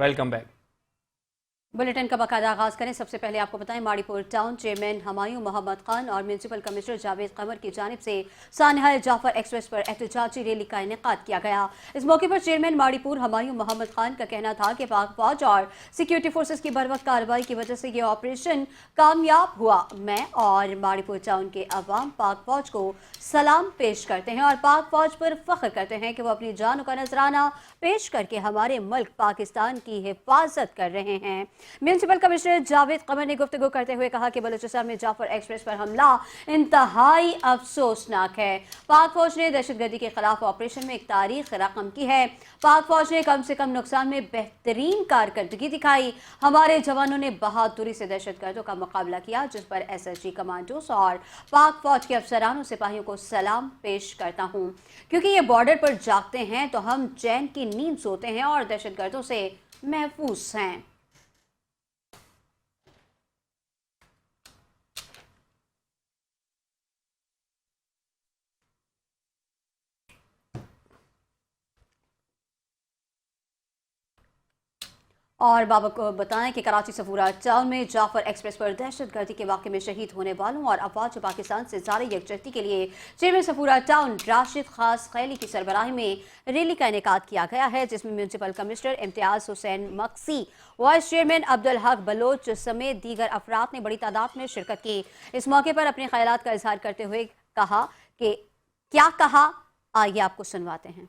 Welcome back. Bulletin का बाकायदा आगाज करें। सबसे पहले आपको बताएं, माड़ीपुर टाउन चेयरमैन हमायूं मोहम्मद खान और म्यूनसिपल कमिश्नर जावेद कमर की जानिब से सानहा जाफर एक्सप्रेस पर एहतजाजी रैली का इनेकाद किया गया। इस मौके पर चेयरमैन माड़ीपुर हमायूं मोहम्मद खान का कहना था कि पाक फौज और सिक्योरिटी फोर्सेज की बरवक्त कार्रवाई की वजह से ये ऑपरेशन कामयाब हुआ। मैं और माड़ीपुर टाउन के अवाम पाक फौज को सलाम पेश करते हैं और पाक फौज पर फख्र करते हैं कि वो अपनी जानों का नजराना पेश करके हमारे मुल्क पाकिस्तान की हिफाजत कर रहे हैं। म्यूनसिपल कमिश्नर जावेद कमर ने गुफ्तगू करते हुए कहा कि बलूचिस्तान में जाफर एक्सप्रेस पर हमला इंतहाई अफसोसनाक है। पाक फौज ने दहशतगर्दी के खिलाफ ऑपरेशन में एक तारीख रकम की है। पाक फौज ने कम से कम नुकसान में बेहतरीन कारकर्दगी दिखाई। हमारे जवानों ने बहादुरी से दहशतगर्दों का मुकाबला किया, जिस पर SSG कमांडोज और पाक फौज के अफसरानों सिपाहियों को सलाम पेश करता हूँ। क्योंकि ये बॉर्डर पर जागते हैं तो हम चैन की नींद सोते हैं और दहशतगर्दों से महफूज हैं। और बाबा को बताएं कि कराची सफूरा टाउन में जाफर एक्सप्रेस पर दहशतगर्दी के वाक़े में शहीद होने वालों और अफवाज पाकिस्तान से ज़ारी यकजहती के लिए चेयरमैन सफूरा टाउन राशिद खास खैली की सरबराही में रैली का इनेकाद किया गया है, जिसमें municipal commissioner Imtiaz Hussain Maksi, vice chairman Abdul Haq Bloch समेत दीगर अफराद ने बड़ी तादाद में शिरकत की। इस मौके पर अपने ख्यालात का इजहार करते हुए कहा कि क्या कहा, आइए आपको सुनवाते हैं।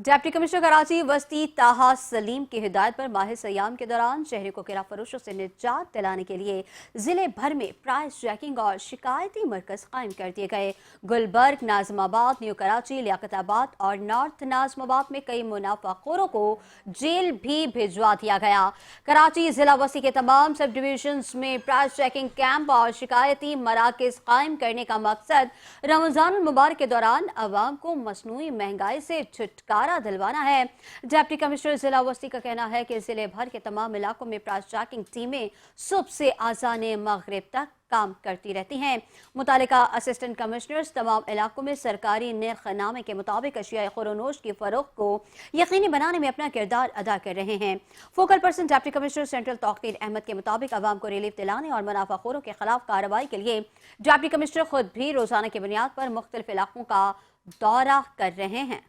डिप्टी कमिश्नर कराची वस्ती ताहा सलीम की हिदायत पर माह सयाम के दौरान शहरी को किराया फरोशों से निजात दिलाने के लिए जिले भर में प्राइस चेकिंग और शिकायती मरकज कायम कर दिए गए। गुलबर्ग, नाजमाबाद, न्यू कराची, लियाकताबाद और नॉर्थ नाजमाबाद में कई मुनाफाखोरों को जेल भी भिजवा दिया गया। कराची जिला वस्ती के तमाम सब डिवीजन में प्राइस चेकिंग कैंप और शिकायती मराकज कायम करने का मकसद रमजान मुबारक के दौरान अवाम को मसनूई महंगाई से छुटकारा दिलवाना है। डिप्टी कमिश्नर जिला वस्ती का कहना है कि जिले भर के तमाम इलाकों में प्राइस चेकिंग टीमें सुबह से आज़ाने मगरिब तक काम करती रहती हैं। मुतालिका असिस्टेंट कमिश्नर्स तमाम इलाकों में सरकारी निर्खनामे के मुताबिक अशिया खुरोनोश की फरोख्त को यकीनी बनाने में अपना किरदार अदा कर रहे हैं। Focal person deputy commissioner central Tauqeer Ahmed के मुताबिक अवाम को रिलीफ दिलाने और मुनाफाखोरों के खिलाफ कार्रवाई के लिए डिप्टी कमिश्नर खुद भी रोजाना की बुनियाद पर मुख्तलिफ इलाकों का दौरा कर रहे हैं।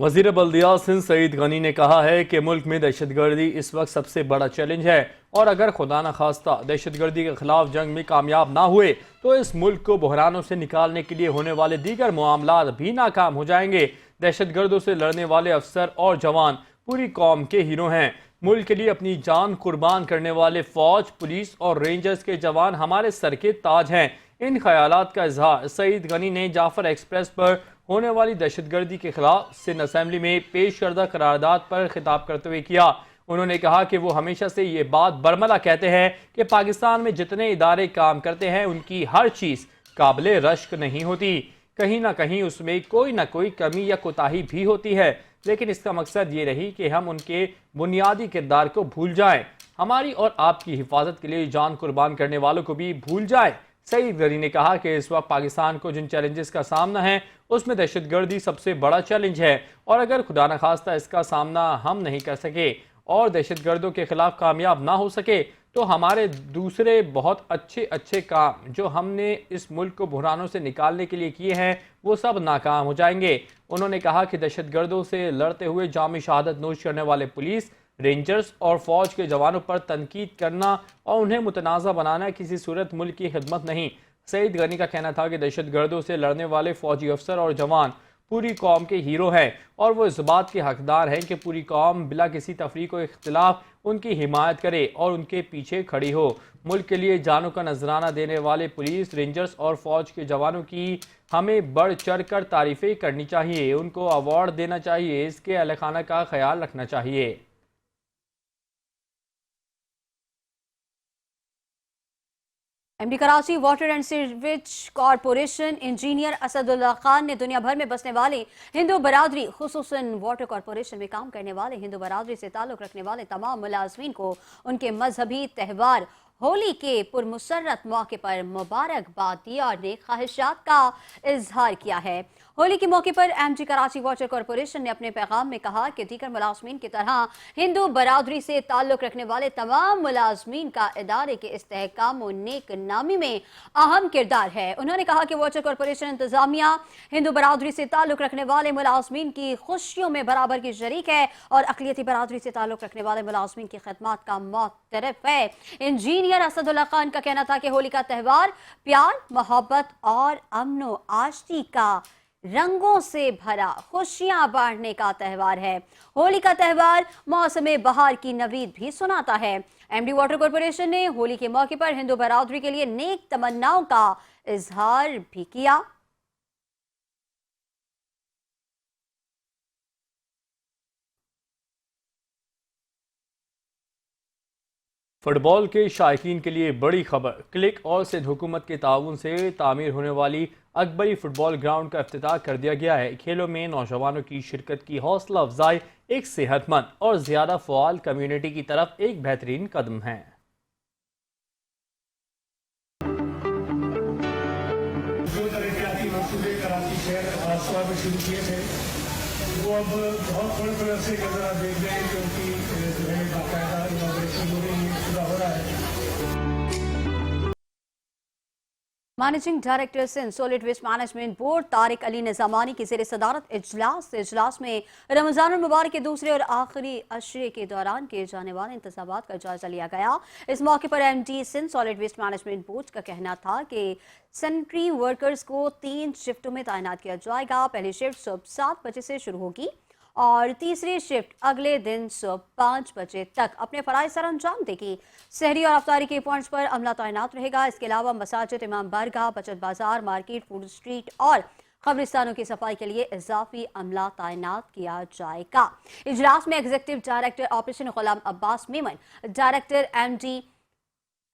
वज़ीर बल्दियात सिंध सईद गनी ने कहा है कि मुल्क में दहशतगर्दी इस वक्त सबसे बड़ा चैलेंज है और अगर खुदा न खास्ता दहशतगर्दी के खिलाफ जंग में कामयाब ना हुए तो इस मुल्क को बहरानों से निकालने के लिए होने वाले दीगर मामलात भी नाकाम हो जाएंगे। दहशतगर्दों से लड़ने वाले अफसर और जवान पूरी कौम के हीरो हैं। मुल्क के लिए अपनी जान कुर्बान करने वाले फौज, पुलिस और रेंजर्स के जवान हमारे सर के ताज हैं। इन ख्यालात का इजहार सईद गनी ने जाफर एक्सप्रेस पर होने वाली दहशतगर्दी के खिलाफ सिंध असेंबली में पेश करदा करारदाद पर खिताब करते हुए किया। उन्होंने कहा कि वो हमेशा से ये बात बरमला कहते हैं कि पाकिस्तान में जितने इदारे काम करते हैं उनकी हर चीज़ काबिले रश्क नहीं होती, कहीं ना कहीं उसमें कोई ना कोई कमी या कोताही भी होती है, लेकिन इसका मकसद ये रही कि हम उनके बुनियादी किरदार को भूल जाएं, हमारी और आपकी हिफाजत के लिए जान कुर्बान करने वालों को भी भूल जाएं। सईद गनी ने कहा कि इस वक्त पाकिस्तान को जिन चैलेंजेस का सामना है उसमें दहशतगर्दी सबसे बड़ा चैलेंज है और अगर खुदा न खास्ता इसका सामना हम नहीं कर सके और दहशतगर्दों के खिलाफ कामयाब ना हो सके तो हमारे दूसरे बहुत अच्छे काम जो हमने इस मुल्क को बहरानों से निकालने के लिए किए हैं वो सब नाकाम हो जाएंगे। उन्होंने कहा कि दहशतगर्दों से लड़ते हुए जामी शहादत नोश करने वाले पुलिस, रेंजर्स और फौज के जवानों पर तनकीद करना और उन्हें मुतनाज़ा बनाना किसी सूरत मुल्क की खिदमत नहीं। सईद गनी का कहना था कि दहशतगर्दों से लड़ने वाले फौजी अफसर और जवान पूरी कौम के हीरो हैं और वो इस बात के हकदार हैं कि पूरी कौम बिला किसी तफरीक व इख्तिलाफ उनकी हिमायत करे और उनके पीछे खड़ी हो। मुल्क के लिए जानों का नजराना देने वाले पुलिस, रेंजर्स और फौज के जवानों की हमें बढ़ चढ़ कर तारीफ़ें करनी चाहिए, उनको अवार्ड देना चाहिए, इसके अहल खाना का ख्याल रखना चाहिए। MD Karachi water and sewage corporation engineer Asadullah Khan ने दुनिया भर में बसने वाले हिंदू बरादरी खुसूसन वाटर कॉरपोरेशन में काम करने वाले हिंदू बरादरी से ताल्लुक रखने वाले तमाम मुलाजमीन को उनके मजहबी त्यौहार होली के पुरमुसर्रत मौके पर मुबारकबाद दी और नेक ख्वाहिशात का इजहार किया है। होली के मौके पर एमजी कराची वाटर कॉरपोरेशन ने अपने पैगाम में कहा कि दीगर मुलाजमीन की तरह हिंदू बरादरी से ताल्लुक रखने वाले तमाम मुलाजमीन का इदारे के इस्तेहकाम और नेक नामी में अहम किरदार है। उन्होंने कहा कि वाटर कॉरपोरेशन इंतजामिया हिंदू बरादरी से ताल्लुक रखने वाले मुलाजमीन की खुशियों में बराबर की शरीक है और अकलियती बरादरी से ताल्लुक रखने वाले मुलाजमीन की खदमात का मुतरफ है। इंजीनियर असदुल्ला खान का कहना था कि होली का त्यौहार प्यार, मोहब्बत और अमनो आश्ती का रंगों से भरा खुशियां बांटने का त्यौहार है। होली का त्यौहार मौसम बहार की नवीद भी सुनाता है। एमडी वाटर कॉरपोरेशन ने होली के मौके पर हिंदू बरादरी के लिए नेक तमन्नाओं का इजहार भी किया। फुटबॉल के शायकीन के लिए बड़ी खबर। क्लिक और सिंध हुकूमत के ताउन से तामीर होने वाली अकबरी फुटबॉल ग्राउंड का इफ्तिताह कर दिया गया है। खेलों में नौजवानों की शिरकत की हौसला अफजाई एक सेहतमंद और ज़्यादा फ़आल कम्युनिटी की तरफ एक बेहतरीन कदम है। जो तरक्याती मंसूबे कराची शहर आसपास में शुरू किए थे वो अब बहुत थोड़े थोड़े अरसे के अंदर आप देख रहे हैं कि उनकी जो है बाकायदा इनॉग्रेशन हो रही है, पूरा हो रहा है। Managing director Sindh solid waste management board Tariq Ali Nizamani की ज़ेर सदारत इजलास में रमज़ान मुबारक के दूसरे और आखिरी अशरे के दौरान किए जाने वाले इंतजामात का जायजा लिया गया। इस मौके पर MD Sindh solid waste management board का कहना था कि सैनिटरी वर्कर्स को 3 शिफ्टों में तैनात किया जाएगा। पहली शिफ्ट सुबह 7 बजे से शुरू होगी और तीसरी शिफ्ट अगले दिन सुबह 5 बजे तक अपने फराइज सर अंजाम देगी। शहरी और अफ्तारी के पॉइंट्स पर अमला तैनात रहेगा। इसके अलावा मसाजिद, इमाम बारगाह, बचत बाजार, मार्केट, फूड स्ट्रीट और कब्रिस्तानों की सफाई के लिए इजाफी अमला तैनात किया जाएगा। इजलास में executive director operation Ghulam Abbas Memon, director MD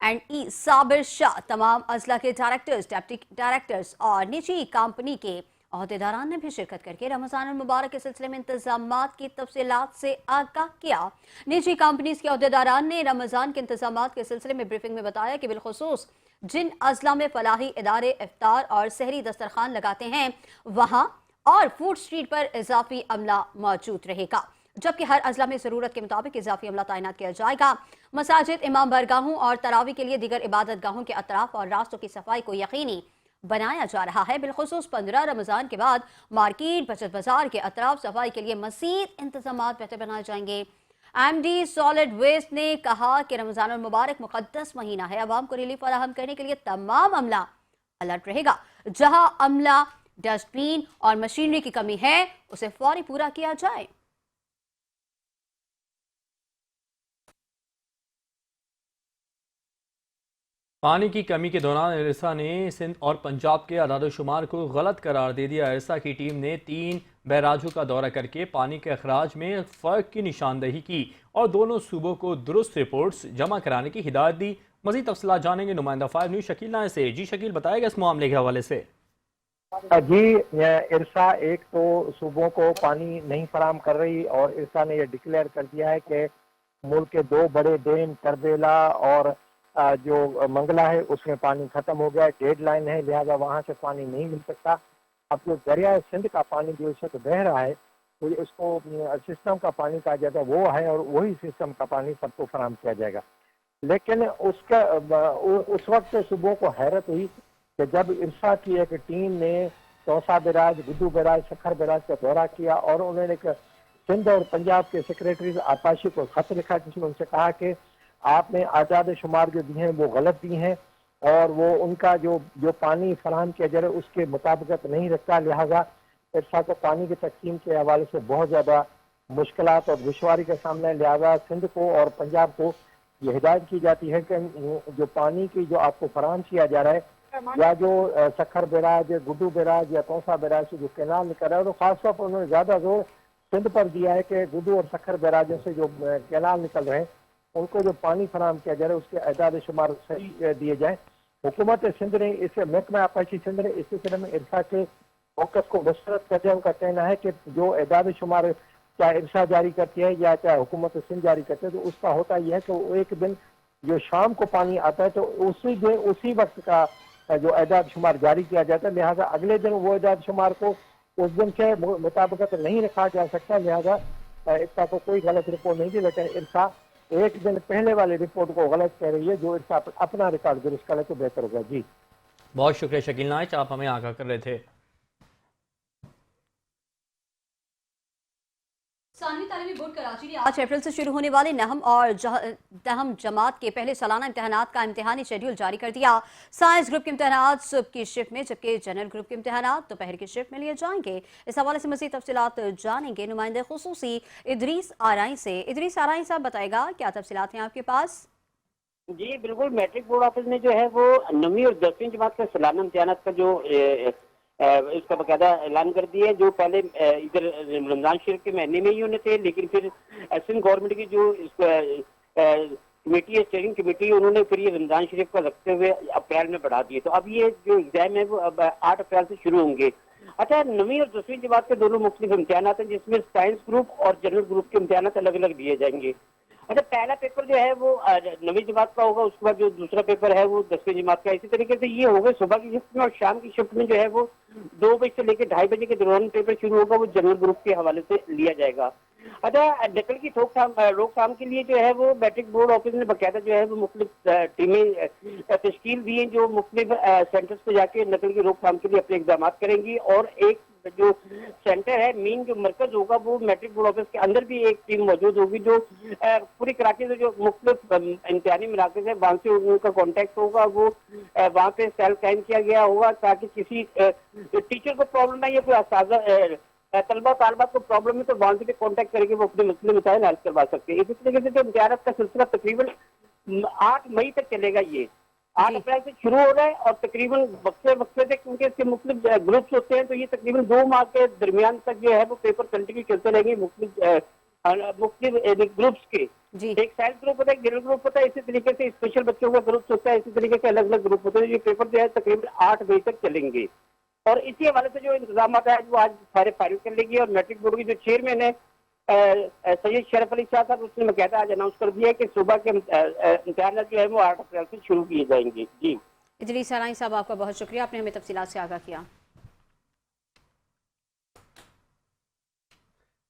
and E Sabir Shah, तमाम अजला के डायरेक्टर्स, डिप्टी डायरेक्टर्स और निजी कंपनी के अहदेदारान ने भी शिरकत करके रमजान मुबारक के सिलसिले में इंतजामात की तफसीलात से आगाह किया। निजी कंपनीज के अहदेदारान ने रमजान के इंतजामात के सिलसिले में ब्रीफिंग में बताया कि बिलखुसूस जिन अजला में फलाही इदारे इफ्तार और सहरी दस्तरखान लगाते हैं वहां और फूड स्ट्रीट पर इजाफी अमला मौजूद रहेगा, जबकि हर अजला में जरूरत के मुताबिक इजाफी अमला तैनात किया जाएगा। मसाजिद, इमाम बारगाहों और तरावी के लिए दीगर इबादत गाहों के अतराफ और रास्तों की सफाई को यकीनी बनाया जा रहा है। बिलखुसूस 15 रमजान के बाद मार्केट, बचत बाजार के अतराफ सफाई के लिए मजीद इंतजामात बेहतर बनाए जाएंगे। एमडी सॉलिड वेस्ट ने कहा कि रमजान मुबारक मुकद्दस महीना है। अवाम को रिलीफ फराहम करने के लिए तमाम अमला अलर्ट रहेगा। जहां अमला, डस्टबिन और मशीनरी की कमी है उसे फौरी पूरा किया जाए। पानी की कमी के दौरान इरसा ने सिंध और पंजाब के अदाद-ओ-शुमार को गलत करार दे दिया। इरसा की टीम ने 3 बैराजों का दौरा करके पानी के अखराज में फ़र्क की निशानदही की और दोनों सूबों को दुरुस्त रिपोर्ट्स जमा कराने की हिदायत दी। मज़ीद तफसीलात जानेंगे नुमाइंदा 5 न्यूज़ शकील नायर से। जी शकील, बताएगा इस मामले के हवाले से। जी, इरसा एक तो सूबों को पानी नहीं फराम कर रही और इरसा ने यह डिक्लेयर कर दिया है कि मुल्क के 2 बड़े डैम करबेला और जो मंगला है उसमें पानी खत्म हो गया है, डेडलाइन है, लिहाजा वहाँ से पानी नहीं मिल सकता। अब जो दरिया सिंध का पानी जो इस वक्त बह रहा है तो इसको सिस्टम का पानी कहा जाता है, वो है और वही सिस्टम का पानी सबको फराम किया जाएगा। लेकिन उस वक्त सूबों को हैरत हुई कि जब इरसा की एक टीम ने Taunsa barrage, Guddu barrage, Sukkur barrage का दौरा किया और उन्होंने सिंध और पंजाब के सेक्रेटरी आताशी को खत लिखा जिसमें उनसे कहा कि आपने आज़ाद शुमार जो दिए हैं वो गलत दिए हैं और वो उनका जो पानी फराहम किया जा रहा है उसके मुताबिकत नहीं रखता, लिहाजा इरसा को पानी की तकसीम के हवाले से बहुत ज़्यादा मुश्किलात और दुश्वारी का सामना है। लिहाजा सिंध को और पंजाब को ये हिदायत की जाती है कि जो पानी की जो आपको फराहम किया जा रहा है या जो सखर बैराज, गुड्डू बैराज या तौसा बैराज से जो कैनाल निकल रहा है तो खासतौर पर उन्होंने ज़्यादा जोर सिंध पर दिया है कि गुड्डू और सखर बैराजों से जो कैनाल निकल रहे हैं उनको जो पानी फराहम किया जा रहा है उसके एदाद शुमार सही दिए जाए हुकूमत सिंध ने इस महकमा आपाशी सिंध ने इस सिलसिले में इरसा के फोकस को मुस्तरद करते हैं। उनका कहना है कि जो एदाद शुमार चाहे इरसा जारी करती है या चाहे हुकूमत सिंध जारी करते हैं, तो उसका होता यह है कि वो एक दिन जो शाम को पानी आता है तो उसी वक्त का जो एदाद शुमार जारी किया जाता है। लिहाजा अगले दिन वो एदाद शुमार को उस दिन के मुताबिक नहीं रखा जा सकता। लिहाजा इरसा को कोई गलत रिपोर्ट नहीं दी, लेकिन इरसा एक दिन पहले वाली रिपोर्ट को गलत कह रही है। जो इरसा अपना रिकॉर्ड दुरुस्त करे तो बेहतर होगा। जी बहुत शुक्रिया शकील नाइच, आप हमें आगाह कर रहे थे। सानवी तालीमी बोर्ड कराची ने 8 अप्रैल से शुरू होने वाले नहम और दहम जमात के पहले सालाना इम्तहानात का इम्तहानी शेड्यूल जारी कर दिया। साइंस ग्रुप के इम्तहानात सुबह की शिफ्ट में, जबकि जनरल ग्रुप के इम्तहानात दोपहर की शिफ्ट में लिए जाएंगे। इस हवाले से मज़ीद तफसीलात जानेंगे नुमाइंदे खुसूसी इदरीस आराई से। इदरीस आराई साहब बताएगा क्या तफसीलात हैं आपके पास? जी बिल्कुल, मैट्रिक बोर्ड ऑफिस ने जो है वो 9वीं और 10वीं जमात का सालाना इम्तहानात का जो इसका बकायदा ऐलान कर दिया है। जो पहले इधर रमजान शरीफ के महीने में ही होने थे, लेकिन फिर सिंध गवर्नमेंट की जो कमेटी है, स्टीयरिंग कमेटी, उन्होंने फिर ये रमजान शरीफ का रखते हुए अप्रैल में बढ़ा दिए। तो अब ये जो एग्जाम है वो अब 8 अप्रैल से शुरू होंगे। अच्छा, 9वीं और 10वीं जमात के दोनों मुख्तलिफ इम्तहानात हैं, जिसमें साइंस ग्रुप और जनरल ग्रुप के इम्तहानात अलग अलग दिए जाएंगे। अच्छा, पहला पेपर जो है वो 9वीं जमात का होगा, उसके बाद जो दूसरा पेपर है वो 10वीं जमात का। इसी तरीके से ये होगा सुबह की शिफ्ट में, और शाम की शिफ्ट में जो है वो 2 बजे से लेकर 2:30 बजे के दौरान पेपर शुरू होगा, वो जनरल ग्रुप के हवाले से लिया जाएगा। अच्छा, नकल की रोकथाम के लिए जो है वो मैट्रिक बोर्ड ऑफिस ने बाकायदा जो है वो मुख्तलिफ टीमें तश्कील दी हैं, जो मुख्तलिफ सेंटर्स पे जाके नकल की रोकथाम के लिए अपने इक़दाम करेंगी। और एक जो सेंटर है, मेन जो मरकज होगा, वो मैट्रिक बोर्ड ऑफिस के अंदर भी एक टीम मौजूद होगी, जो पूरी कराची से जो मुख्तलिफ इम्तिहानी मराकज़ है वहाँ से उनका कॉन्टेक्ट होगा। वो वहाँ पे सेल कायम किया गया होगा ताकि किसी टीचर को प्रॉब्लम है या कोई तलबा तालबात को प्रॉब्लम है तो वहाँ से कॉन्टेक्ट करके वो अपने मसले मसाइल हल करवा सकते हैं। इसी तरीके से जो इम्तिहानात का सिलसिला तकरीबन 8 मई तक चलेगा। ये 8 अप्रैल से शुरू हो रहा है और तकरीबन वक्फे से, क्योंकि इसके मुख्तलिफ ग्रुप्स होते हैं, तो ये तकरीबन 2 माह के दरमियान तक जो है वो पेपर कंटिन्यू चलते रहेंगे मुख्तलिफ ग्रुप्स के। एक साइंस ग्रुप होता है, एक जनरल ग्रुप होता है, इसी तरीके से स्पेशल बच्चों का ग्रुप होता है, इसी तरीके से अलग अलग ग्रुप होते हैं। ये पेपर जो है तकरीबन 8 मई तक चलेंगे। और इसी हवाले से जो इंतजाम है वो आज सारे फाइनल कर लेंगे। और मैट्रिक बोर्ड की जो चेयरमैन है सैयद शरफ अली शाह साहब, उसने बाकायदा आज अनाउंस कर दिया है कि सुबह के इम्तिहान जो है वो 8 अप्रैल से शुरू किए जाएंगे। जी इदरीस आराई साहब, आपका बहुत शुक्रिया, आपने हमें तफसीलात से आगाह किया।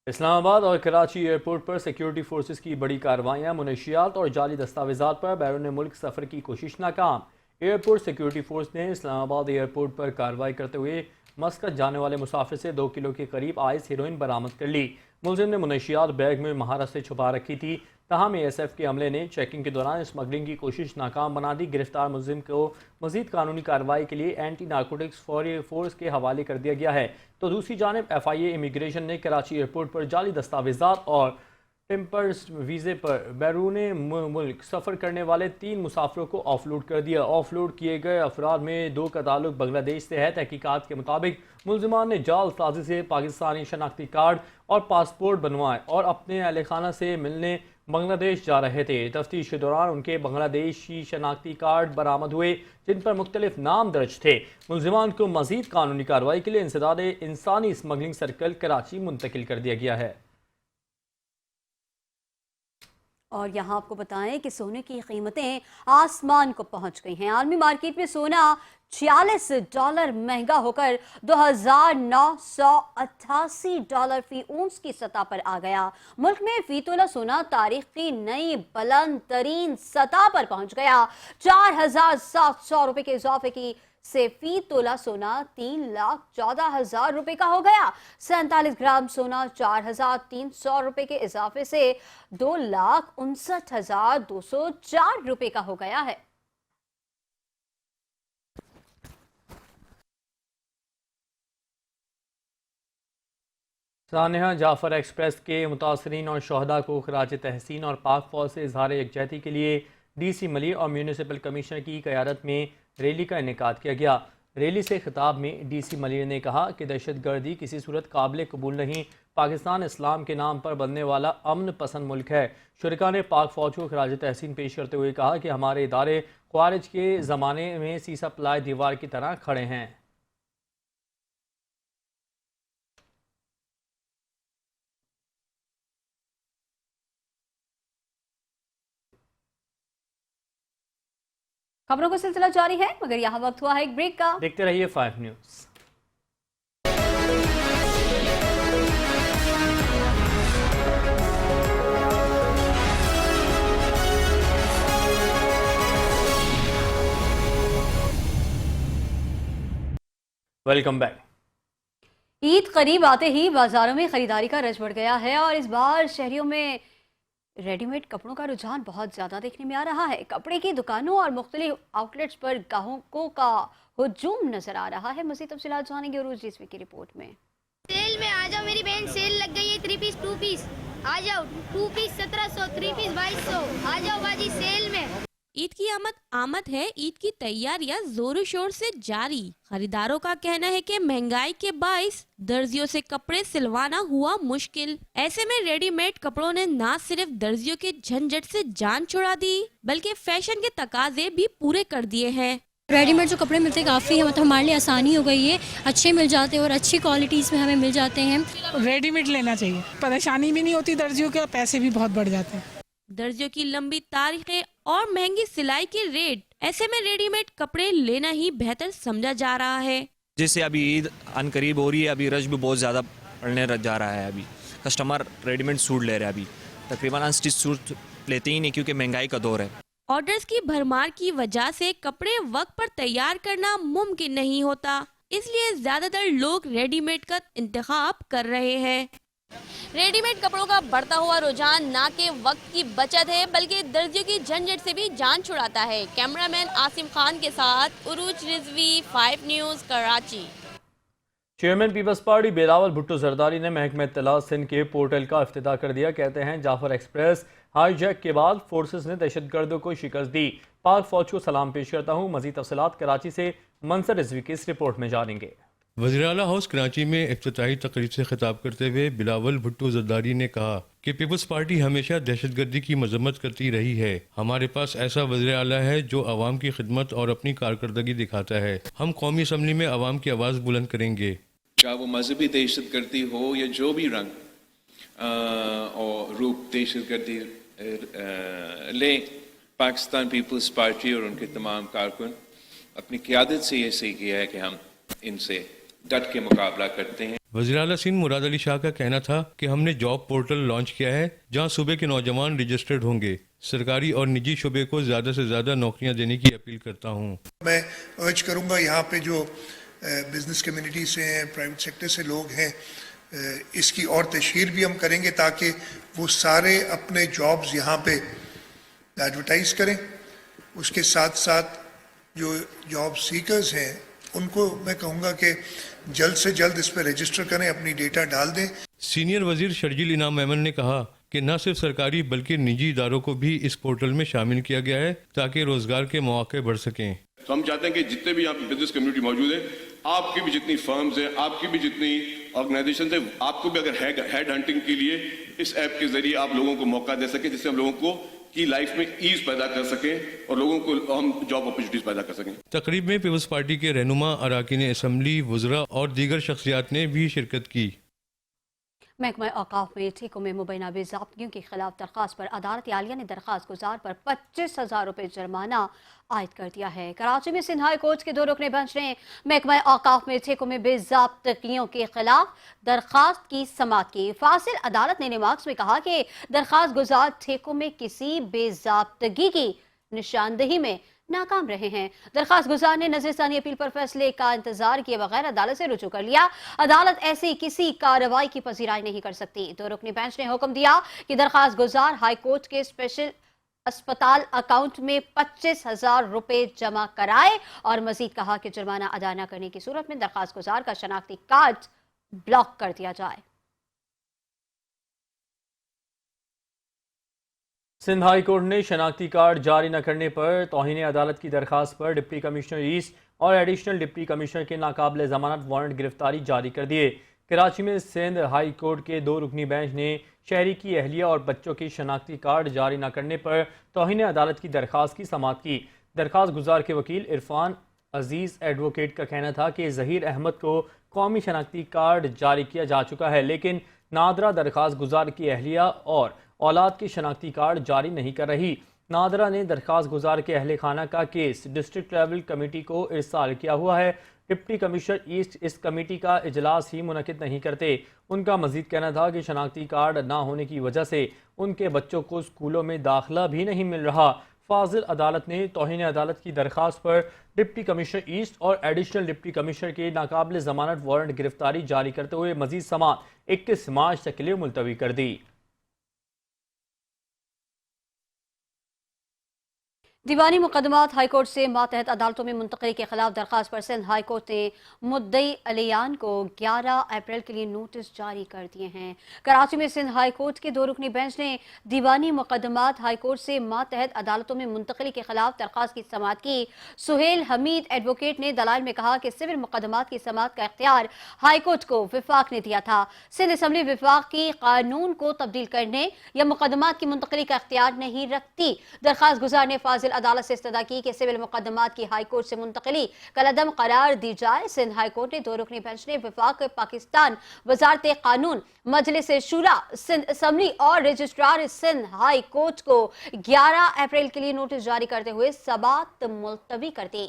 इस्लामाबाद और कराची एयरपोर्ट पर सिक्योरिटी फोर्सेस की बड़ी कार्रवाइयाँ, मुनशियात और जाली दस्तावेजात पर बैरून मुल्क सफ़र की कोशिश नाकाम। एयरपोर्ट सिक्योरिटी फोर्स ने इस्लामाबाद एयरपोर्ट पर कार्रवाई करते हुए मस्कत जाने वाले मुसाफिर से 2 किलो के करीब आइस हेरोइन बरामद कर ली। मुलजिम ने मुनशियात बैग में महारत से छुपा रखी थी। तहम ASF के अमले ने चेकिंग के दौरान स्मगलिंग की कोशिश नाकाम बना दी। गिरफ्तार मुलजिम को मजीद कानूनी कार्रवाई के लिए एंटी नारकोटिक्स फोर्स के हवाले कर दिया गया है। तो दूसरी जानब FIA इमिग्रेशन ने कराची एयरपोर्ट पर जाली दस्तावेजात और टेम्पर्स वीज़े पर बैरून मुल्क सफ़र करने वाले 3 मुसाफिरों को ऑफलोड कर दिया। ऑफलोड किए गए अफराद में 2 का ताल्लुक बांग्लादेश से है। तहकीकात के मुताबिक मुलजिमान ने जालसाजी से पाकिस्तानी शनाख्ती कार्ड और पासपोर्ट बनवाए और अपने अहल खाना से मिलने बांग्लादेश जा रहे थे। तफ्तीश के दौरान उनके बांग्लादेशी शनाख्ती कार्ड बरामद हुए, जिन पर मुख्तलिफ नाम दर्ज थे। मुलजिमान को मजीद कानूनी कार्रवाई के लिए इंसदाद इंसानी स्मगलिंग सर्कल कराची मुंतकिल कर दिया गया है। और यहाँ आपको बताएं कि सोने की कीमतें आसमान को पहुंच गई हैं। आलमी मार्केट में सोना $46 महंगा होकर $2,988 फी औंस की सतह पर आ गया। मुल्क में फी तोला सोना तारीख की नई बुलंद तरीन सतह पर पहुंच गया। 4,700 रुपए के इजाफे की से फी तोला सोना 3,14,000 रुपए का हो गया। 47 ग्राम सोना 4,300 रुपए के इजाफे से 2,59,204 रुपए का हो गया है। सानिया जाफर एक्सप्रेस के मुतासरीन और शहदा को खराज तहसीन और पाक फौज से इजहार यकजहती के लिए DC मलिक और म्यूनिसिपल कमिश्नर की क़यादत में रैली का इनेकाद किया गया। रैली से खिताब में DC मलिक ने कहा कि दहशत गर्दी किसी सूरत काबिल कबूल नहीं, पाकिस्तान इस्लाम के नाम पर बनने वाला अमन पसंद मुल्क है। शुरका ने पाक फौज को खराज तहसीन पेश करते हुए कहा कि हमारे इदारे ख्वारिज के ज़माने में सीसा प्लाई दीवार की तरह खड़े हैं। खबरों का सिलसिला जारी है, मगर यहाँ वक्त हुआ है एक ब्रेक का। देखते रहिए 5 न्यूज़। Welcome back. ईद करीब आते ही बाजारों में खरीदारी का रश बढ़ गया है और इस बार शहरियों में रेडीमेड कपड़ों का रुझान बहुत ज्यादा देखने में आ रहा है। कपड़े की दुकानों और मुख्तलिफ आउटलेट्स पर ग्राहकों का हुजूम नजर आ रहा है। मज़ीद तफसीलात जानेंगे उरूज रिजवी की रिपोर्ट में। सेल में आ जाओ, मेरी बहन सेल लग गई है। 3 पीस 2 पीस आ जाओ, 2 पीस 1700, 3 पीस 2200। आ जाओ बाजी सेल में। ईद की आमद है। ईद की तैयारियां जोरों शोर से जारी। खरीदारों का कहना है कि महंगाई के बाइस दर्जियों से कपड़े सिलवाना हुआ मुश्किल। ऐसे में रेडीमेड कपड़ों ने न सिर्फ दर्जियों के झंझट से जान छुड़ा दी, बल्कि फैशन के तकाजे भी पूरे कर दिए हैं। रेडीमेड जो कपड़े मिलते काफ़ी है, मतलब हमारे लिए आसानी हो गई है। अच्छे मिल जाते हैं और अच्छी क्वालिटीज़ में हमें मिल जाते हैं। रेडीमेड लेना चाहिए, परेशानी भी नहीं होती दर्जियों के, पैसे भी बहुत बढ़ जाते हैं। दर्जियों की लंबी तारीखें और महंगी सिलाई के रेट, ऐसे में रेडीमेड कपड़े लेना ही बेहतर समझा जा रहा है। जैसे अभी ईद अनकरीब हो रही है, अभी रश भी बहुत ज़्यादा पड़ने जा रहा है। अभी कस्टमर रेडीमेड सूट ले रहे हैं। अभी तकरीबन अनस्टिच सूट लेते ही नहीं, क्योंकि महंगाई का दौर है। ऑर्डर्स की भरमार की वजह से कपड़े वक्त पर तैयार करना मुमकिन नहीं होता, इसलिए ज्यादातर लोग रेडीमेड का इंतखाब कर रहे हैं। रेडीमेड कपड़ों का बढ़ता हुआ रुझान न के वक्त की बचत है, बल्कि दर्जियों की झंझट से भी जान छुड़ाता है। कैमरामैन आसिम खान के साथ Urooj Rizvi, 5 news, Karachi. Chairman peoples party Bilawal Bhutto Zardari ने महकमा इत्तलात सिंध के पोर्टल का इफ्तिताह कर दिया। कहते हैं जाफर एक्सप्रेस हाईजैक के बाद फोर्सेस ने दहशतगर्दों को शिकस्त दी। पाक फौज को सलाम पेश करता हूँ। मजीद तफसीलात कराची से मंसर रिजवी की इस रिपोर्ट में जानेंगे। वज़ीर आला हाउस कराची में इफ्तिताही तकरीब से खिताब करते हुए बिलावल भुट्टो जरदारी ने कहा कि पीपल्स पार्टी हमेशा दहशतगर्दी की मजम्मत करती रही है। हमारे पास ऐसा वज़ीर आला है जो आवाम की खिदमत और अपनी कारकर्दगी दिखाता है। हम कौमी असम्बली में आवाम की आवाज़ बुलंद करेंगे। चाहे वो मजहबी दहशतगर्दी हो या जो भी रंग और रूप दहशतगर्दी ले, पाकिस्तान पीपल्स पार्टी और उनके तमाम कारकुन अपनी क़यादत से ये सही किया है कि हम इनसे डट के मुकाबला करते हैं। वज़ीर आला सिंध मुराद अली शाह का कहना था कि हमने जॉब पोर्टल लॉन्च किया है, जहां सूबे के नौजवान रजिस्टर्ड होंगे। सरकारी और निजी शोबे को ज़्यादा से ज़्यादा नौकरियां देने की अपील करता हूँ। मैं अर्ज करूँगा यहाँ पे जो बिजनेस कम्युनिटी से हैं, प्राइवेट सेक्टर से लोग हैं, इसकी और तशहीर भी हम करेंगे ताकि वो सारे अपने जॉब्स यहाँ पे एडवर्टाइज करें। उसके साथ साथ जो जॉब सीकर्स हैं उनको मैं कहूँगा कि जल्द से जल्द इस पर रजिस्टर करें, अपनी डेटा डाल दें। सीनियर वजीर शर्जील इनाम मेमन ने कहा कि न सिर्फ सरकारी बल्कि निजी इदारों को भी इस पोर्टल में शामिल किया गया है ताकि रोजगार के मौके बढ़ सकें। तो हम चाहते हैं कि जितने भी यहाँ पे बिजनेस कम्युनिटी मौजूद है, आपकी भी जितनी फर्म्स हैं, आपकी भी जितनी ऑर्गेनाइजेशन है, आपको भी अगर हेड हंटिंग के लिए इस ऐप के जरिए आप लोगों को मौका दे सकें, जिससे हम लोगों को की लाइफ में ईज पैदा कर सकें और लोगों को हम जॉब अपॉर्चुनिटीज पैदा कर सकें। तकरीब में पीपल्स पार्टी के रहनुमा, अरकान असम्बली, वज़रा और दीगर शख्सियात ने भी शिरकत की। महकमा औकाफ में ठेकों में मुबैना बेज़ाब्तगियों के खिलाफ दरख्वास्त पर अदालत आलिया ने दरख्वास्त गुजार पर 25,000 रुपये जुर्माना आयद कर दिया है। कराची में सिंध हाई कोर्ट के 2 रुकने बेंच ने महकमा औकाफ में ठेकों में बेज़ाब्तगियों के खिलाफ दरख्वास्त की समाअत की। फासिल अदालत ने रिमार्क्स में कहा कि दरख्वास्त गुजार ठेकों में किसी बेज़ाब्तगी की निशानदही में नाकाम रहे हैं। दरखास्त गुजार ने नजरसानी अपील पर फैसले का इंतजार किए बगैर अदालत से रुजू कर लिया। अदालत ऐसी किसी कार्रवाई की पजीराई नहीं कर सकती। 2 रुकनी बेंच ने हुक्म दिया कि दरखास्त गुजार हाई कोर्ट के स्पेशल अस्पताल अकाउंट में 25,000 रुपए जमा कराए और मजीद कहा कि जुर्माना अदा न करने की सूरत में दरखास्त गुजार का शनाख्ती कार्ड ब्लॉक कर दिया जाए। सिंध हाई कोर्ट ने शनाख्ती कार्ड जारी न करने पर तौहीन अदालत की दरखास्त पर डिप्टी कमिश्नर ईस्ट और एडिशनल डिप्टी कमिश्नर के नाकाबिले जमानत वारंट गिरफ्तारी जारी कर दिए। कराची में सिंध हाई कोर्ट के 2 रुकनी बेंच ने शहरी की अहलिया और बच्चों की शनाख्ती कार्ड जारी न करने पर तौहीन अदालत की दरख्वास्त की समाअत की। दरख्वास्त गुजार के वकील इरफान अजीज एडवोकेट का कहना था कि ज़हीर अहमद को कौमी शनाख्ती कार्ड जारी किया जा चुका है, लेकिन नादरा दरख्वास्त गुजार की अहलिया और औलाद की शनाख्ती कार्ड जारी नहीं कर रही। नादरा ने दरख्वास्त गुजार के अहले खाना का केस डिस्ट्रिक्ट लेवल कमेटी को इरसाल किया हुआ है। डिप्टी कमिश्नर ईस्ट इस कमेटी का इजलास ही मुनक़िद नहीं करते। उनका मजीद कहना था कि शनाख्ती कार्ड ना होने की वजह से उनके बच्चों को स्कूलों में दाखिला भी नहीं मिल रहा। फाजिल अदालत ने तौहीन अदालत की दरख्वास्त पर डिप्टी कमिश्नर ईस्ट और एडिशनल डिप्टी कमिश्नर के नाकाबिल ज़मानत वारंट गिरफ्तारी जारी करते हुए मजीद समाअत 21 मार्च तक के लिए मुलतवी कर दी। दीवानी मुकदमात हाईकोर्ट से मातहत अदालतों में मुंतकली के खिलाफ दरख्वास्त पर सिंध हाईकोर्ट ने मुद्दई अलियान को 11 अप्रैल के लिए नोटिस जारी कर दिए हैं। कराची में सिंध हाईकोर्ट के 2 रुकनी बेंच ने दीवानी मुकदमात हाईकोर्ट से मातहत अदालतों में मुंतकली के खिलाफ दरख्वास्त की समाअत की। सुहेल हमीद एडवोकेट ने दलाइल में कहा कि सिविल मुकदमात की समाअत का इख्तियार हाईकोर्ट को विफाक ने दिया था। सिंध असम्बली विफाक की कानून को तब्दील करने या मुकदमात की मुंतकली का इख्तियार नहीं रखती। दरख्वास्त गुजार ने फाजिल अदालत से इस्तदा की कि सिविल मुकदमात की हाईकोर्ट से मुंतकली कलअदम करार दी जाए। सिंध हाईकोर्ट ने 2 रुकनी बेंच ने विफाक पाकिस्तान, वजारत कानून, मजलिस शुरा, सिंध असम्बली और रजिस्ट्रार सिंध हाई कोर्ट को 11 अप्रैल के लिए नोटिस जारी करते हुए समाअत मुलतवी कर दी।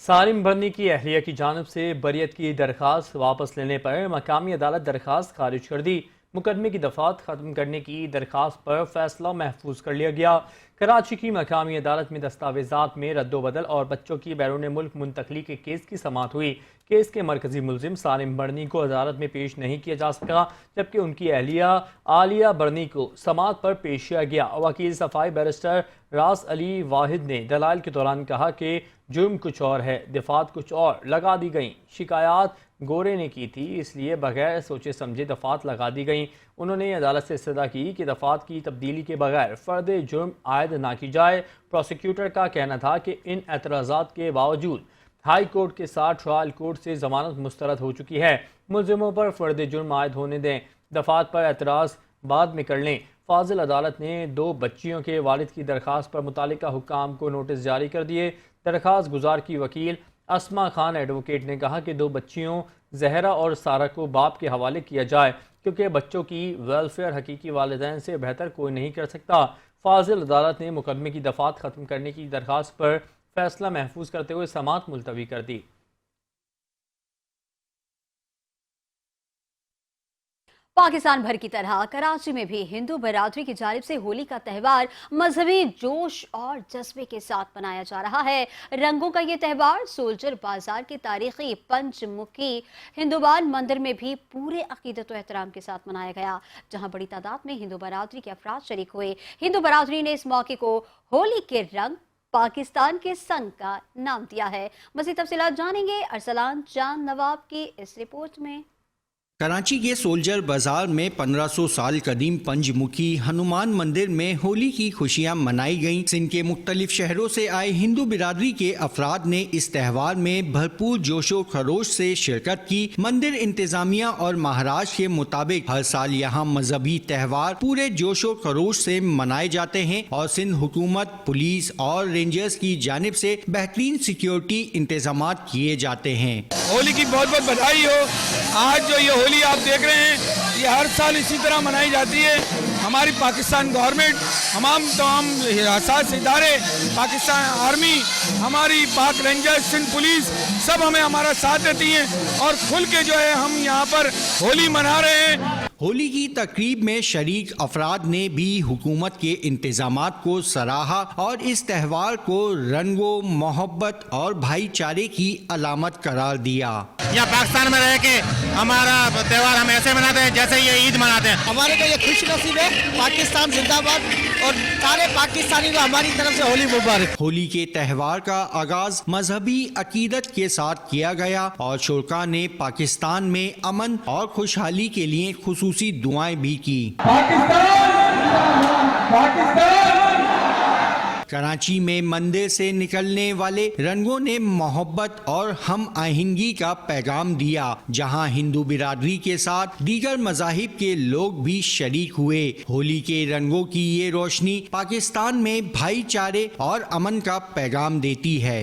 सालिम बर्नी की अहलिया की जानिब से बरियत की दरख्वास्त वापस लेने पर मकामी अदालत दरख्वास्त खारिज कर दी। मुकदमे की दफात ख़त्म करने की दरख्वास्त पर फैसला महफूज कर लिया गया। कराची की मकामी अदालत में दस्तावेजात में रद्दोबदल और बच्चों की बैरून मुल्क मुंतकली के केस की समाअत हुई। केस के मरकजी मुलजिम सालिम बर्नी को अदालत में पेश नहीं किया जा सका, जबकि उनकी अहलिया आलिया बर्नी को समाअत पर पेश किया गया। वकील सफाई बैरिस्टर रास अली वाहिद ने दलाइल के दौरान कहा कि जुर्म कुछ और है, दफात कुछ और लगा दी गई। शिकायत गोरे ने की थी, इसलिए बगैर सोचे समझे दफात लगा दी गई। उन्होंने अदालत से इस्तदा की कि दफात की तब्दीली के बगैर फ़र्द जुर्म आयद ना की जाए। प्रोसिक्यूटर का कहना था कि इन एतराज़ात के बावजूद हाई कोर्ट के साथ ट्रायल कोर्ट से जमानत मुस्तरद हो चुकी है। मुलजिमों पर फ़र्द जुर्म आयद होने दें, दफात पर एतराज़ बाद में कर लें। फाजिल अदालत ने 2 बच्चियों के वालिद की दरख्वास्त पर मुतालिका हुक्काम को नोटिस जारी कर दिए। दरख्वास्त गुजार की वकील अस्मा खान एडवोकेट ने कहा कि 2 बच्चियों जहरा और सारा को बाप के हवाले किया जाए, क्योंकि बच्चों की वेलफेयर हकीकी वालिदैन से बेहतर कोई नहीं कर सकता। फाजिल अदालत ने मुकदमे की दफात ख़त्म करने की दरख्वास्त पर फैसला महफूज करते हुए समाअत मुलतवी कर दी। पाकिस्तान भर की तरह कराची में भी हिंदू बरादरी की जानिब से होली का त्यौहार मजहबी जोश और जज्बे के साथ मनाया जा रहा है। रंगों का ये त्यौहार सोल्जर बाजार के तारीखी पंचमुखी हिंदुवान मंदिर में भी पूरे अकीदत और एहतराम के साथ मनाया गया, जहां बड़ी तादाद में हिंदू बरादरी के अफराद शरीक हुए। हिंदू बरादरी ने इस मौके को होली के रंग पाकिस्तान के संग का नाम दिया है। मज़ीद तफसीलात जानेंगे अरसलान चांद नवाब की इस रिपोर्ट में। कराची के सोल्जर बाजार में 1500 साल कदीम पंचमुखी हनुमान मंदिर में होली की खुशियां मनाई गईं। सिंध के मुख्तलिफ शहरों से आए हिंदू बिरादरी के अफराद ने इस त्यौहार में भरपूर जोशो खरोश से शिरकत की। मंदिर इंतजामिया और महाराज के मुताबिक हर साल यहाँ मजहबी त्यौहार पूरे जोशो खरोश से मनाए जाते हैं और सिंध हुकूमत, पुलिस और रेंजर्स की जानिब से बेहतरीन सिक्योरिटी इंतजाम किए जाते हैं। होली की बहुत बहुत बधाई हो। आज जो ये होली आप देख रहे हैं, ये हर साल इसी तरह मनाई जाती है। हमारी पाकिस्तान गवर्नमेंट, तमाम हसास इदारे, पाकिस्तान आर्मी, हमारी पाक रेंजर्स, सिंध पुलिस, सब हमें हमारा साथ देती हैं और खुल के जो है हम यहाँ पर होली मना रहे हैं। होली की तकरीब में शरीक अफराद ने भी हुकूमत के इंतजामात को सराहा और इस त्यौहार को रंगो, मोहब्बत और भाईचारे की अलामत करार दिया। यहाँ पाकिस्तान में रह के हमारा त्यौहार हम ऐसे मनाते हैं जैसे ये ईद मनाते हैं। हमारे को ये खुश नसीब है, पाकिस्तान जिंदाबाद और सारे पाकिस्तानी को हमारी तरफ से होली मुबारक। होली के त्यौहार का आगाज मजहबी अकीदत के साथ किया गया और शुरका ने पाकिस्तान में अमन और खुशहाली के लिए खुसूसी दुआएं भी की। कराची में मंदिर से निकलने वाले रंगों ने मोहब्बत और हम आहंगी का पैगाम दिया, जहां हिंदू बिरादरी के साथ दीगर मज़ाहिब के लोग भी शरीक हुए। होली के रंगों की ये रोशनी पाकिस्तान में भाईचारे और अमन का पैगाम देती है।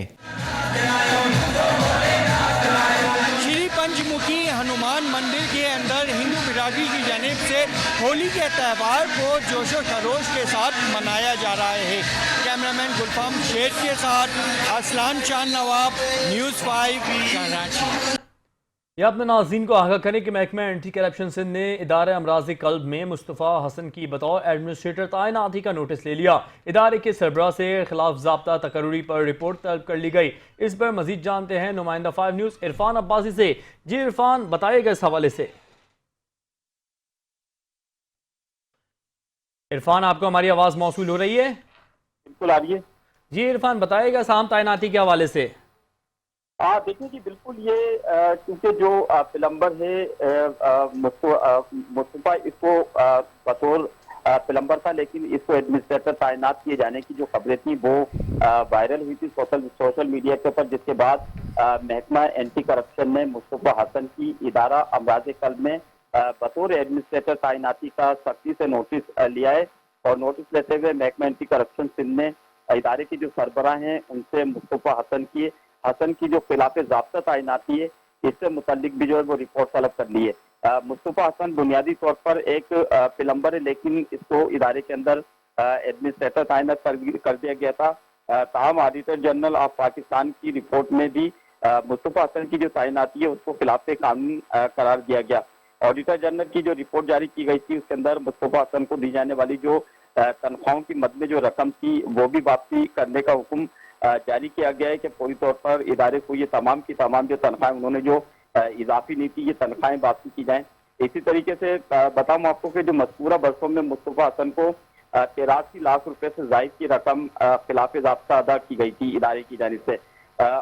श्री पंचमुखी हनुमान मंदिर के अंदर हिंदू बिरादरी की जानिब से होली के त्यौहार को जोशो खरोश के साथ मनाया जा रहा है। कैमरामैन गुलफाम शेख के साथ असलान चांद नवाब, न्यूज़ 5 कराची। यह अपने नाज़रीन को आगाह करें कि महकमा एंटी करप्शन सिंध ने इदारे अमराज कल्ब में मुस्तफ़ा हसन की बतौर एडमिनिस्ट्रेटर तैनाती का नोटिस ले लिया। इदारे के सरबराह से खिलाफ ज़ाब्ता तकर्री पर रिपोर्ट तलब कर ली गई। इस पर मजीद जानते हैं नुमाइंदा 5 न्यूज़ इरफान अब्बासी से। जी इरफान, बताइएगा इस हवाले से। इरफान, आपको हमारी आवाज़ मौसूल हो रही है? बिल्कुल आ रही है जी इरफान, बताइएगा साम तैनाती के हवाले से। देखिए जी, बिल्कुल ये क्योंकि जो प्लम्बर है मुस्तफा, इसको बतौर प्लम्बर था, लेकिन इसको एडमिनिस्ट्रेटर तैनात किए जाने की जो खबरें थी वो वायरल हुई थी सोशल मीडिया के ऊपर, जिसके बाद महकमा एंटी करप्शन ने मुस्तफा हसन की इदारा अमराज कल्ब में बतौर एडमिनिस्ट्रेटर तैनाती का सख्ती से नोटिस लिया है। और नोटिस लेते हुए महकमा एंटी करप्शन सिंध ने इदारे के जो सरबराह हैं उनसे मुस्तफा हसन की जो खिलाफ ज़ाब्ता तैनाती है इससे मुताल्लिक भी जो है वो रिपोर्ट तलब कर ली है। मुस्तफा हसन बुनियादी तौर पर एक प्लम्बर है, लेकिन इसको इदारे के अंदर एडमिनिस्ट्रेटर तैनात कर दिया गया था। ताहम ऑडिटर जनरल ऑफ पाकिस्तान की रिपोर्ट में भी मुस्तफा हसन की जो तैनाती है उसको खिलाफ कानूनी करार दिया गया। ऑडिटर जनरल की जो रिपोर्ट जारी की गई थी उसके अंदर मुस्तफा हसन को दी जाने वाली जो तनख्वाहों की मद में जो रकम थी वो भी वापसी करने का हुक्म जारी किया गया है कि पूरी तौर पर इदारे को ये तमाम की तमाम जो तनख्वाहें उन्होंने जो इजाफी नीति ये तनख्वाहें वापसी की जाएं। इसी तरीके से बताऊं आपको कि जो मज़कूरा बरसों में मुस्तफा हसन को 83 लाख रुपए से ज़ायद की रकम खिलाफ ज़ाब्ता अदा की गई थी इदारे की जानिब से।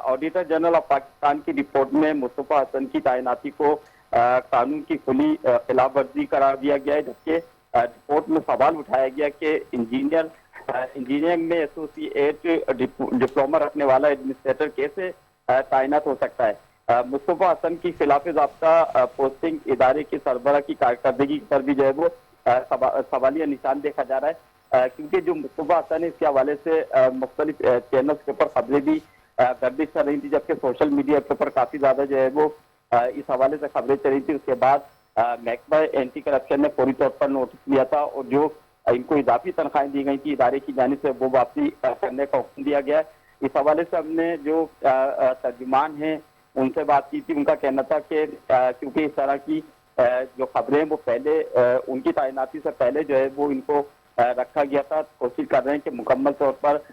ऑडिटर जनरल ऑफ पाकिस्तान की रिपोर्ट में मुस्तफा हसन की तैनाती को कानून की खुली खिलाफ वर्जी करार दिया गया है, जबकि रिपोर्ट में सवाल उठाया गया कि इंजीनियरिंग में एसोसिएट डिप्लोमा रखने वाला एडमिनिस्ट्रेटर कैसे तैनात हो सकता है। मुस्तफा हसन की खिलाफ ज़ाब्ता पोस्टिंग इदारे की सरबराह की कारकर्दगी पर भी जो है वो सवालिया निशान देखा जा रहा है, क्योंकि जो मुस्तफा हसन है इसके हवाले से मुख्तलिफ चैनल्स के ऊपर खबरें भी गर्दिश कर रही थी, जबकि सोशल मीडिया के ऊपर काफ़ी ज़्यादा जो है वो इस हवाले से खबरें चल रही थी। उसके बाद महकमा एंटी करप्शन ने पूरी तौर पर नोटिस लिया था और जो इनको इजाफी तनख्वाहें दी गई थी इदारे की जानिब से वो वापसी करने का हुक्म दिया गया है। इस हवाले से हमने जो तर्जुमान हैं उनसे बात की थी। उनका कहना था कि क्योंकि इस तरह की जो खबरें हैं वो पहले उनकी तैनाती से पहले जो है वो इनको रखा गया था, कोशिश कर रहे हैं कि मुकम्मल तौर पर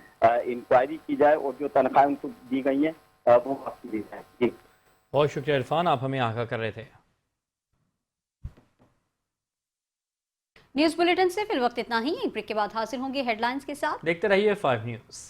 इंक्वायरी की जाए और जो तनख्वाहें उनको दी गई हैं वो वापसी दी जाए। जी, बहुत शुक्रिया इरफान, आप हमें आगाह कर रहे थे। न्यूज़ बुलेटिन से फिल वक्त इतना ही। एक ब्रेक के बाद हाजिर होंगे हेडलाइंस के साथ। देखते रहिए 5 न्यूज़।